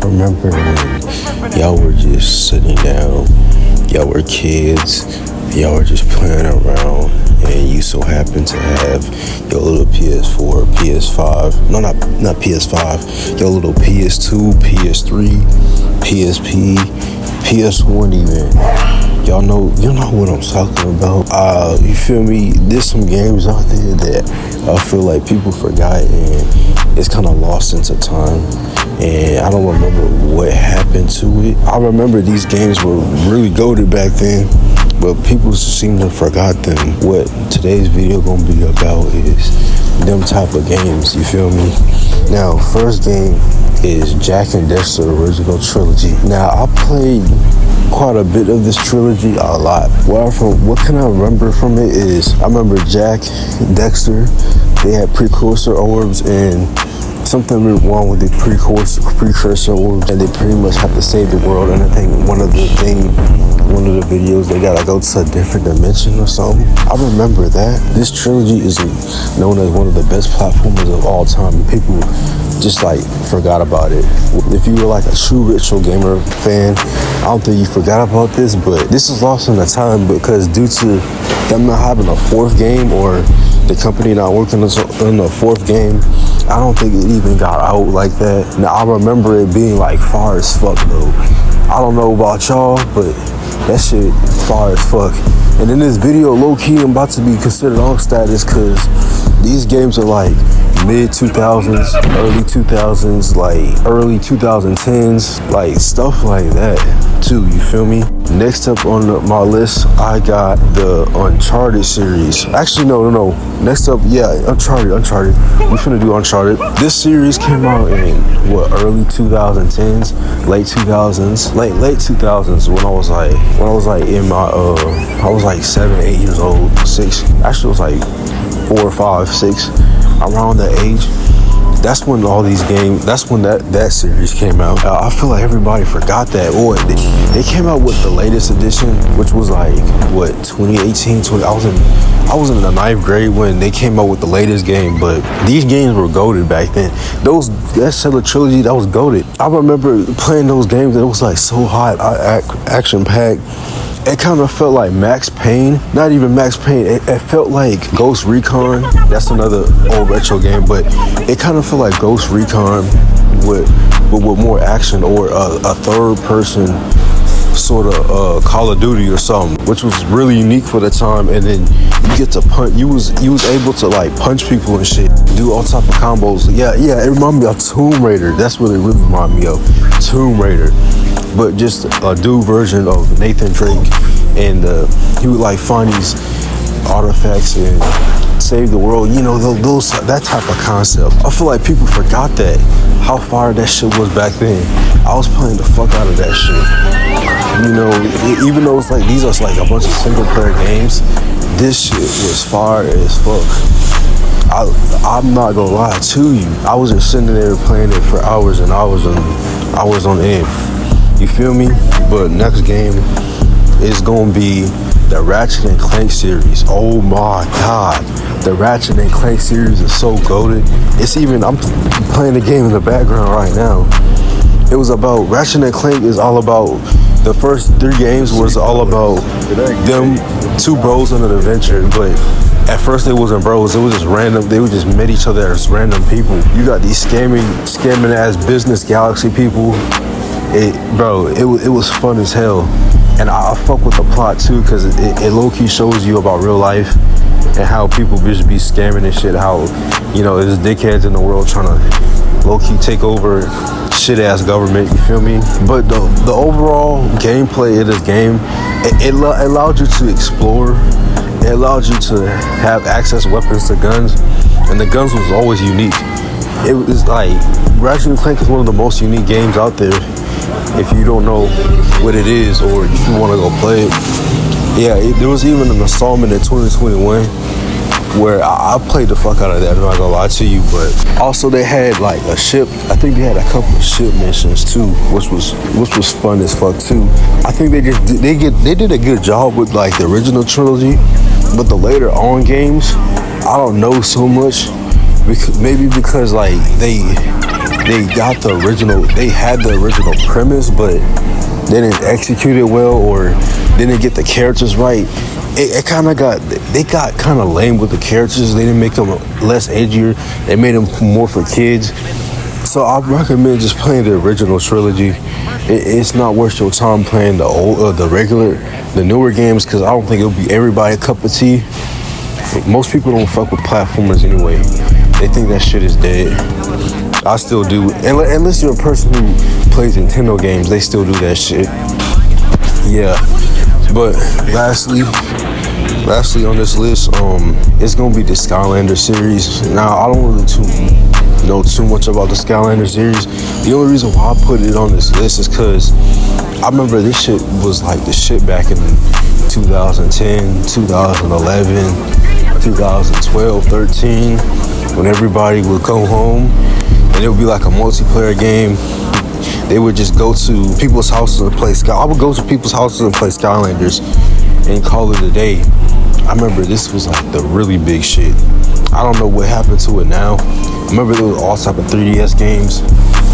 Remember when y'all were just sitting down, y'all were kids, y'all were just playing around, and you so happened to have your little PS4, PS5, no, not PS5, your little PS2, PS3, PSP, PS1 even. Y'all know what I'm talking about. You feel me? There's some games out there that I feel like people forgot, and it's kind of lost into time. And I don't remember what happened to it. I remember these games were really goated back then, but people seem to have forgot them. What today's video gonna be about is them type of games, you feel me? Now, first game is Jak and Daxter original trilogy. Now, I played quite a bit of this trilogy, a lot. What can I remember from it is, I remember Jak, Daxter, they had precursor orbs, and something went wrong with the precursor orbs, and they pretty much have to save the world. And I think one of the videos, they gotta go to a different dimension or something. I remember that. This trilogy is known as one of the best platformers of all time, and people just like forgot about it. If you were like a true retro gamer fan, I don't think you forgot about this, but this is lost in the time because due to them not having a fourth game, or the company not working on a fourth game, I don't think it even got out like that. Now, I remember it being like fire as fuck though. I don't know about y'all, but that shit fire as fuck. And in this video, low-key, I'm about to be considered on status because these games are like mid-2000s, early 2000s, like early 2010s, like stuff like that too, you feel me? Next up on my list, I got the Uncharted series. Actually, no. Next up, yeah, Uncharted. We finna do Uncharted. This series came out in early 2010s, late 2000s, late 2000s. When I was like in my I was like 7, 8 years old, 6. Actually, it was like 4, 5, 6, around that age. That's when all these games, that's when that series came out. I feel like everybody forgot that. Or they came out with the latest edition, which was like, 2018, I was in the 9th grade when they came out with the latest game, but these games were goated back then. That Zelda trilogy, that was goated. I remember playing those games, it was like so hot, action-packed. It kind of felt like Max Payne. Not even Max Payne. It felt like Ghost Recon. That's another old retro game, but it kind of felt like Ghost Recon with more action, or a third person sort of Call of Duty or something, which was really unique for the time. And then you get to punch. You was able to like punch people and shit, do all type of combos. Yeah. It reminded me of Tomb Raider. That's what it really reminded me of, Tomb Raider. But just a dude version of Nathan Drake, and he would like find these artifacts and save the world. You know, that type of concept. I feel like people forgot that, how fire that shit was back then. I was playing the fuck out of that shit. You know, even though it's like these are like a bunch of single player games, this shit was fire as fuck. I'm not gonna lie to you. I was just sitting there playing it for hours and hours on end. You feel me? But next game is gonna be the Ratchet and Clank series. Oh my god, the Ratchet and Clank series is so goated. I'm playing the game in the background right now. It was about Ratchet and Clank is all about, the first 3 games was all about them 2 bros on an adventure, but at first it wasn't bros, it was just random. They would just met each other as random people. You got these scamming ass business galaxy people. It was fun as hell, and I fuck with the plot too, because it low-key shows you about real life and how people just be scamming and shit. How, you know, there's dickheads in the world trying to low-key take over shit-ass government. You feel me? But the overall gameplay of this game, it allowed you to explore. It allowed you to have access weapons to guns, and the guns was always unique. It was like Ratchet and Clank is one of the most unique games out there. If you don't know what it is, or if you want to go play it, yeah, there was even an installment in 2021 where I played the fuck out of that. I'm not gonna lie to you, but also they had like a ship. I think they had a couple of ship missions too, which was fun as fuck too. I think they did a good job with like the original trilogy, but the later on games, I don't know so much. Maybe because like they got the original, they had the original premise, but they didn't execute it well, or they didn't get the characters right. It kind of they got kind of lame with the characters. They didn't make them less edgier. They made them more for kids. So I recommend just playing the original trilogy. It's not worth your time playing the newer games, because I don't think it'll be everybody a cup of tea. Most people don't fuck with platformers anyway. They think that shit is dead. I still do. Unless you're a person who plays Nintendo games, they still do that shit. Yeah. But lastly on this list, it's gonna be the Skylander series. Now, I don't really know too much about the Skylander series. The only reason why I put it on this list is because I remember this shit was like the shit back in 2010, 2011, 2012, 13, when everybody would go home and it would be like a multiplayer game. They would just go to people's houses and play I would go to people's houses and play Skylanders and call it a day. I remember this was like the really big shit. I don't know what happened to it now. I remember there was all type of 3DS games,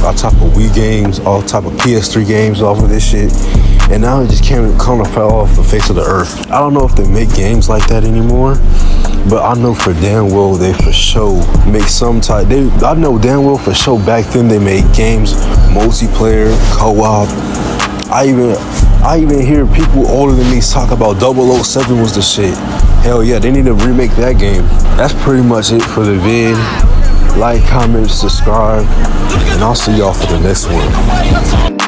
all type of Wii games, all type of PS3 games off of this shit. And now it just kind of fell off the face of the earth. I don't know if they make games like that anymore, but I know for damn well they for sure make some type. I know damn well for sure back then they made games, multiplayer, co-op. I even hear people older than me talk about 007 was the shit. Hell yeah, they need to remake that game. That's pretty much it for the vid. Like, comment, subscribe, and I'll see y'all for the next one.